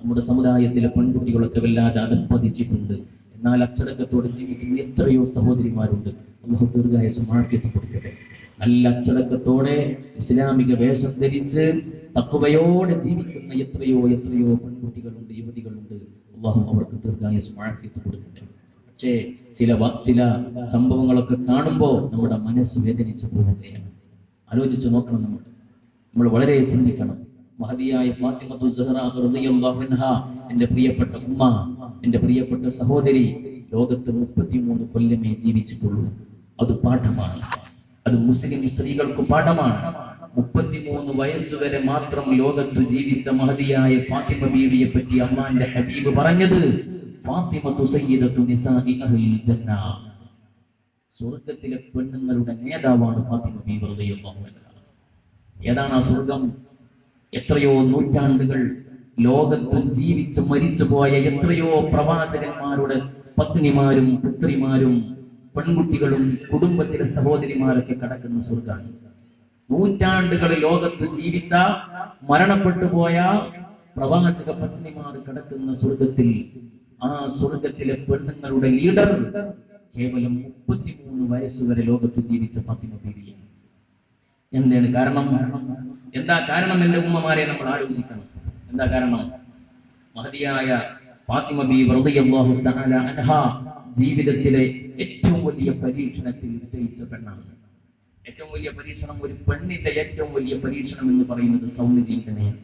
നമ്മുടെ സമുദായത്തിലെ പെൺകുട്ടികളൊക്കെ വല്ലാതെ അധപ്പതിച്ചിട്ടുണ്ട്. എന്നാൽ അച്ചടക്കത്തോടെ ജീവിക്കുന്ന എത്രയോ സഹോദരിമാരുണ്ട്. അല്ലാഹു ദീർഘായുസ്സും ആഫിയത്തും കൊടുക്കട്ടെ. നല്ല അച്ചടക്കത്തോടെ ഇസ്ലാമിക വേഷം ധരിച്ച് തഖ്വയോടെ ജീവിക്കുന്ന എത്രയോ പെൺകുട്ടികളുണ്ട്, യുവതികളുണ്ട്. അല്ലാഹു അവർക്ക് ദീർഘായുസ്സും ആഫിയത്തും കൊടുക്കട്ടെ. പക്ഷേ ചില സംഭവങ്ങളൊക്കെ കാണുമ്പോൾ നമ്മുടെ മനസ്സ് വേദനിച്ചു പോവുകയാണ്. ആലോചിച്ച് നോക്കണം. നമ്മൾ വളരെ ചിന്തിക്കണം. മഹദിയായ ഫാത്തിമത്തു സഹ്റ റളിയല്ലാഹു അൻഹ, എന്റെ പ്രിയപ്പെട്ട ഉമ്മ, എന്റെ പ്രിയപ്പെട്ട സഹോദരി, ലോകത്ത് 33 കൊല്ലമേ ജീവിച്ചിട്ടുള്ളൂ. അത് പാഠമാണ്. അത് മുസ്ലിം സ്ത്രീകൾക്ക് പാഠമാണ്. 33 വയസ്സുവരെ മാത്രം ലോകത്ത് ജീവിച്ച മഹദിയായ ഫാത്തിമ ബീവിയെ പറ്റി അല്ലാഹുവിന്റെ ഹബീബ് പറഞ്ഞത്, ഫാത്തിമത്തു സയ്യിദത്തു നിസാഇ അഹ്ലിൽ ജന്ന, സ്വർഗ്ഗത്തിലെ പെണ്ണുങ്ങളുടെ നേതാവാണ് ഫാത്തിമ ബീവി റളിയല്ലാഹു അൻഹ. ഏതാണ് ആ സ്വർഗം? എത്രയോ നൂറ്റാണ്ടുകൾ ലോകത്ത് ജീവിച്ച് മരിച്ചു പോയ എത്രയോ പ്രവാചകന്മാരുടെ പത്നിമാരും പുത്രിമാരും പെൺകുട്ടികളും കുടുംബത്തിലെ സഹോദരിമാരൊക്കെ കടക്കുന്ന സ്വർഗാണ്. നൂറ്റാണ്ടുകൾ ലോകത്ത് ജീവിച്ച മരണപ്പെട്ടു പോയ പ്രവാചക പത്നിമാർ കടക്കുന്ന സ്വർഗത്തിൽ, ആ സ്വർഗത്തിലെ പെണ്ണുങ്ങളുടെ ലീഡർ കേവലം 33 വയസ്സുവരെ ലോകത്ത് ജീവിച്ച ഫാത്തിമ ബീവിയാണ്. എന്താണ് കാരണം? എന്താ കാരണം? എന്റെ ഉമ്മമാരെ നമ്മൾ ആലോചിക്കണം. എന്താ കാരണം? മഹദിയായ ഫാത്തിമ ബീവി റളിയല്ലാഹു തആല അൻഹ ജീവിതത്തിലെ ഏറ്റവും വലിയ പരീക്ഷണത്തിൽ വിജയിച്ച പെണ്ണാണ്. ഏറ്റവും വലിയ പരീക്ഷണം, ഒരു പെണ്ണിന്റെ ഏറ്റവും വലിയ പരീക്ഷണം എന്ന് പറയുന്നത് സൗന്ദര്യം തന്നെയാണ്.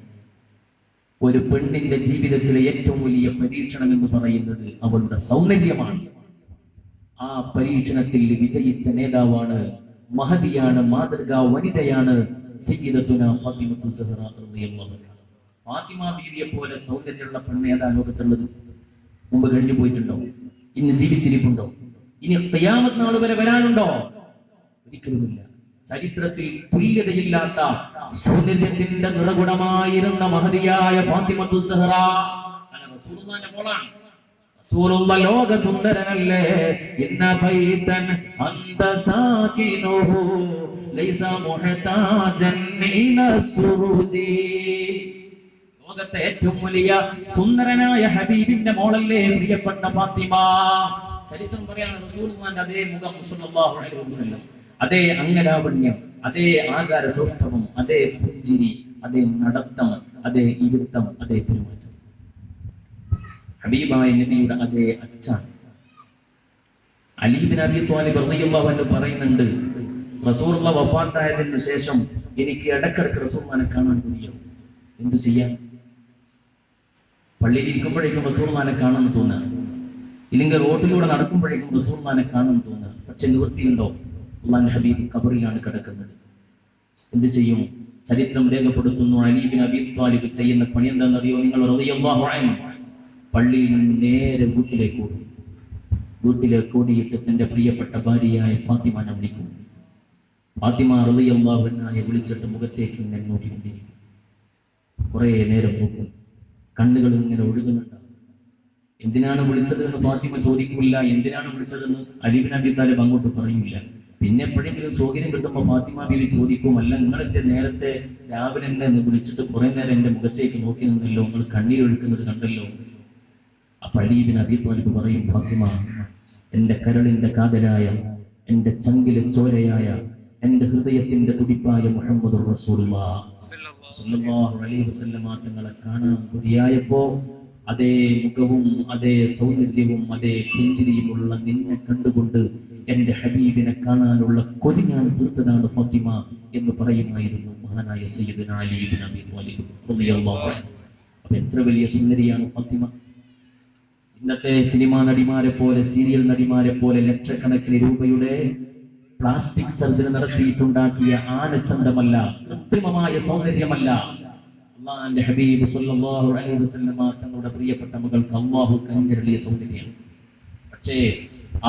ഒരു പെണ്ണിന്റെ ജീവിതത്തിലെ ഏറ്റവും വലിയ പരീക്ഷണം എന്ന് പറയുന്നത് അവളുടെ സൗന്ദര്യമാണ്. ആ പരീക്ഷണത്തിൽ വിജയിച്ച നേതാവാണ്, മഹദിയാണ്, മാതൃകാ വനിതയാണ് സയ്യിദത്തുന ഫാത്തിമത്തു സഹ്റ റളിയല്ലാഹു അൻഹ. ഫാത്തിമ ബീവിയെ പോലെ സൗന്ദര്യമുള്ള പെണ്ണ് ഏതാ ലോകത്തുള്ളത്? മുമ്പ് കഴിഞ്ഞു പോയിട്ടുണ്ടോ? ഇന്ന് ജീവിച്ചിരിപ്പുണ്ടോ? ഇനി ഖിയാമത്ത് നാൾ വരെ വരാനുണ്ടോ? ഒരിക്കലുമില്ല. ചരിത്രത്തിൽ തുല്യതയില്ലാത്ത സൗന്ദര്യത്തിന്റെ നിറകുടമായിരുന്ന മഹദിയായ ഫാത്തിമത്തു സഹ്റ റസൂലുള്ളാഹിന്റെ മോളാണ്. റസൂലുള്ള ലോക സുന്ദരനല്ലേ? ഇന്ന ബൈതൻ അന്ത സാകിനുഹു ലൈസ മുഹ്താജൻ ഇലാ സുറൂജി. ലോകത്തെ ഏറ്റവും വലിയ സുന്ദരനായ ഹബീബിന്റെ മോളല്ലേ പ്രിയപ്പെട്ട ഫാത്തിമ? ചരിത്രം പറയാണ്, റസൂലുള്ളാഹിന്റെ അതേ മുഖം സല്ലല്ലാഹു അലൈഹി വസല്ലം, അതേ അംഗലാവണ്യം, അതേ ആകാര സൗഷ്ഠവം, അതേ പുഞ്ചിരി, അതേ നടത്തം, അതേ ഇരുത്തം, അതേ പെരുമാറ്റം. ഹബീബായ നബിയുടെ അതേ അച്ഛൻ അലി ഇബ്നു അബീ ത്വാലിബ് റളിയല്ലാഹു അൻഹു പറയുന്നുണ്ട്, റസൂലുള്ള വഫാത്തായതിനു ശേഷം എനിക്ക് ഇടക്കിടക്ക് റസൂലുള്ളാഹിനെ കാണാൻ കഴിയും. എന്തു ചെയ്യാൻ? പള്ളിയിൽ ഇരിക്കുമ്പോഴേക്കും റസൂലുള്ളാഹിനെ കാണാൻ തോന്നുക, ഇല്ലെങ്കിൽ റോഡിലൂടെ നടക്കുമ്പോഴേക്കും റസൂലുള്ളാഹിനെ കാണാൻ തോന്നുക. പക്ഷെ നിവൃത്തിയുണ്ടോ? അല്ലാഹുവിന്റെ ഹബീബ് ഖബറിലാണ് കിടക്കുന്നത്. എന്ത് ചെയ്യും? ചരിത്രം രേഖപ്പെടുത്തുന്നു, അലി ഇബ്നു അബീ ത്വാലിബ് ചെയ്യുന്ന പണി എന്താണെന്നറിയോ നിങ്ങൾ? റളിയല്ലാഹു അൻഹു പള്ളിയിൽ നിന്ന് നേരെ വീട്ടിലേക്ക് ഓടിയിട്ട് തന്റെ പ്രിയപ്പെട്ട ഭാര്യയായ ഫാത്തിമനെ വിളിക്കും. ഫാത്തിമ റളിയല്ലാഹു അൻഹയെ വിളിച്ചിട്ട് മുഖത്തേക്ക് ഇങ്ങനെ നോക്കിക്കൊണ്ടിരിക്കും. കുറെ നേരം നോക്കും, കണ്ണുകൾ ഇങ്ങനെ ഒഴുകുന്നുണ്ടാവും. എന്തിനാണ് വിളിച്ചതെന്ന് ഫാത്തിമ ചോദിക്കില്ല. എന്തിനാണ് വിളിച്ചതെന്ന് അലി ഇബ്നു അബീ ത്വാലിബ് അങ്ങോട്ട് പറയില്ല. പിന്നെ എപ്പോഴെങ്കിലും സൗകര്യം കിട്ടുമ്പോൾ ഫാത്തിമ ബീവി ചോദിക്കും, അല്ല നിങ്ങളെന്റെ നേരത്തെ രാവിലെ എന്നെ വിളിച്ചിട്ട് കുറെ നേരം എന്റെ മുഖത്തേക്ക് നോക്കി നിന്നല്ലോ, നിങ്ങൾ കണ്ണീരൊഴുക്കുന്നത് കണ്ടല്ലോ. അപ്പൊ അലി ഇബ്നു അബീ ത്വാലിബ് പറയും, ഫാത്തിമ, എന്റെ കരളിന്റെ കാതലായ, എന്റെ ചങ്കിലെ ചോരയായ, എന്റെ ഹൃദയത്തിന്റെ തുടിപ്പായ മുഹമ്മദുർ റസൂലുള്ളാഹി സ്വല്ലല്ലാഹു അലൈഹി വസല്ലം തങ്ങളെ കാണാൻ കൊതിയായപ്പോ അതേ മുഖവും അതേ സൗന്ദര്യവും അതേ പുഞ്ചിരിയുമുള്ള നിന്നെ കണ്ടുകൊണ്ട് എന്റെ ഹബീബിനെ കാണാനുള്ള കൊതി ഞാൻ തീർത്തതാണ് ഫാത്തിമ എന്ന് പറയുമായിരുന്നു മഹാനായ സയ്യിദുനാ അലി ഇബ്നു അബീ ത്വാലിബ് റളിയല്ലാഹു അൻഹു. അപ്പൊ എത്ര വലിയ സുന്ദരിയാണ് ഫാത്തിമ! ഇന്നത്തെ സിനിമാ നടിമാരെ പോലെ, സീരിയൽ നടിമാരെ പോലെ ലക്ഷക്കണക്കിന് രൂപയുടെ പ്ലാസ്റ്റിക് സർജറി നടത്തിയിട്ടുണ്ടാക്കിയ ആനച്ചന്തമല്ല, കൃത്രിമമായ സൗന്ദര്യമല്ല. അല്ലാഹുവിന്റെ ഹബീബ് സ്വല്ലല്ലാഹു അലൈഹി വസല്ലം തങ്ങളുടെ പ്രിയപ്പെട്ട മകൾക്ക് അല്ലാഹു കനിഞ്ഞരുളിയ സൗന്ദര്യം. പക്ഷേ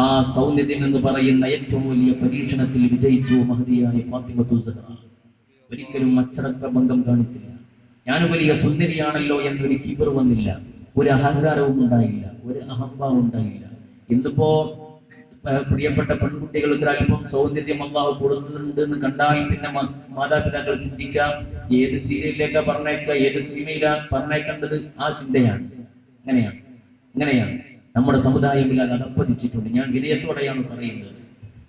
ആ സൗന്ദര്യം എന്ന് പറയുന്ന ഏറ്റവും വലിയ പരീക്ഷണത്തിൽ വിജയിച്ചു മഹദിയായ ഫാത്തിമത്തു സഹ്റ. ഒരിക്കലും അച്ചടക്ക ഭംഗം കാണിച്ചില്ല. ഞാൻ വലിയ സുന്ദരിയാണല്ലോ എന്നൊരു കിബർ വന്നില്ല, ഒരു അഹങ്കാരവും ഉണ്ടായില്ല, ഒരു അഹംഭാവം ഉണ്ടായില്ല. ഇന്നിപ്പോ പ്രിയപ്പെട്ട പെൺകുട്ടികൾക്ക് അല്പം സൗന്ദര്യം അല്ലാഹു കൊടുത്തിട്ടുണ്ട് എന്ന് കണ്ടാൽ പിന്നെ മാതാപിതാക്കൾ ചിന്തിക്കാം, ഏത് സീരിയലിലേക്കാ പറഞ്ഞേക്കുക, ഏത് സിനിമയിലാ പറഞ്ഞേക്കേണ്ടത്, ആ ചിന്തയാണ്. ഇങ്ങനെയാണ് നമ്മുടെ സമുദായത്തിൽ അത് അധപ്പതിച്ചിട്ടുണ്ട്. ഞാൻ വിനയത്തോടെയാണ് പറയുന്നത്.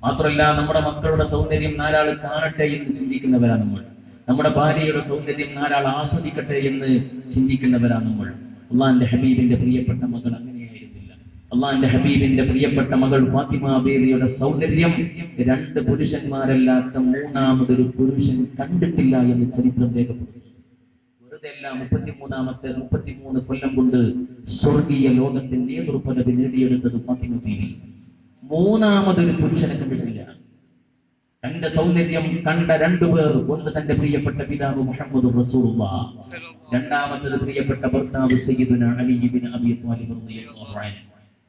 മാത്രമല്ല, നമ്മുടെ മക്കളുടെ സൗന്ദര്യം നാലാൾ കാണട്ടെ എന്ന് ചിന്തിക്കുന്നവരാണ് നമ്മൾ. നമ്മുടെ ഭാര്യയുടെ സൗന്ദര്യം നാലാൾ ആസ്വദിക്കട്ടെ എന്ന് ചിന്തിക്കുന്നവരാണ് നമ്മൾ. അള്ളാന്റെ ഹബീബിന്റെ പ്രിയപ്പെട്ട മകൾ അങ്ങനെയായിരുന്നില്ല. അള്ളാന്റെ ഹബീബിന്റെ പ്രിയപ്പെട്ട മകൾ ഫാത്തിമ ബീവിയുടെ സൗന്ദര്യം 2 പുരുഷന്മാരല്ലാത്ത മൂന്നാമതൊരു പുരുഷൻ കണ്ടിട്ടില്ല എന്ന് ചരിത്രം രേഖപ്പെടുന്നു. വെറുതെ അല്ല, 33 കൊല്ലം കൊണ്ട് സ്വർഗീയ ലോകത്തിന്റെ നേതൃപദവി നേടിയെടുത്തത് ഫാത്തിമ ബീവി മൂന്നാമതൊരു പുരുഷനെ കണ്ടിട്ടില്ല. തന്റെ സൗന്ദര്യം കണ്ട 2 പേർ, ഒന്ന് തന്റെ പ്രിയപ്പെട്ട പിതാവ് മുഹമ്മദ് റസൂലുള്ളാഹ്, രണ്ടാമത്തത് പ്രിയപ്പെട്ട ഭർത്താവ് സയ്യിദുന അലി ഇബ്നു അബീ ത്വാലിബ് റളിയല്ലാഹു അൻഹു.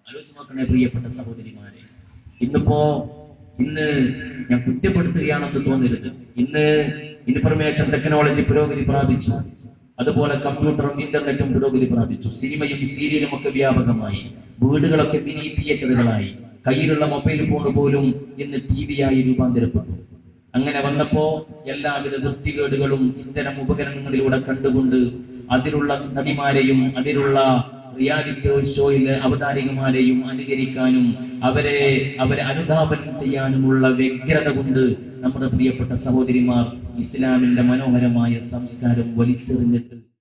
ആലോചിച്ച് നോക്കണേ പ്രിയപ്പെട്ട സഹോദരിമാരെ. ഇന്ന് ഞാൻ കുറ്റപ്പെടുത്തുകയാണെന്ന് തോന്നരുത്. ഇന്ന് ഇൻഫർമേഷൻ ടെക്നോളജി പുരോഗതി പ്രാപിച്ചു, അതുപോലെ കമ്പ്യൂട്ടറും ഇന്റർനെറ്റും പുരോഗതി പ്രാപിച്ചു. സിനിമയും സീരിയലും ഒക്കെ വ്യാപകമായി, വീടുകളൊക്കെ മിനി തിയേറ്ററുകളായി, കയ്യിലുള്ള മൊബൈൽ ഫോൺ പോലും ഇന്ന് TV ആയി രൂപാന്തരപ്പെട്ടു. അങ്ങനെ വന്നപ്പോ എല്ലാവിധ വൃത്തികേടുകളും ഇത്തരം ഉപകരണങ്ങളിലൂടെ കണ്ടുകൊണ്ട് അതിലുള്ള നടിമാരെയും അതിലുള്ള റിയാലിറ്റി ഷോയിലെ അവതാരികമാരെയും അനുകരിക്കാനും അവരെ അനുധാപനം ചെയ്യാനുമുള്ള വ്യഗ്രത കൊണ്ട് നമ്മുടെ പ്രിയപ്പെട്ട സഹോദരിമാർ ഇസ്ലാമിന്റെ മനോഹരമായ സംസ്കാരം വലിച്ചെറിഞ്ഞിട്ട്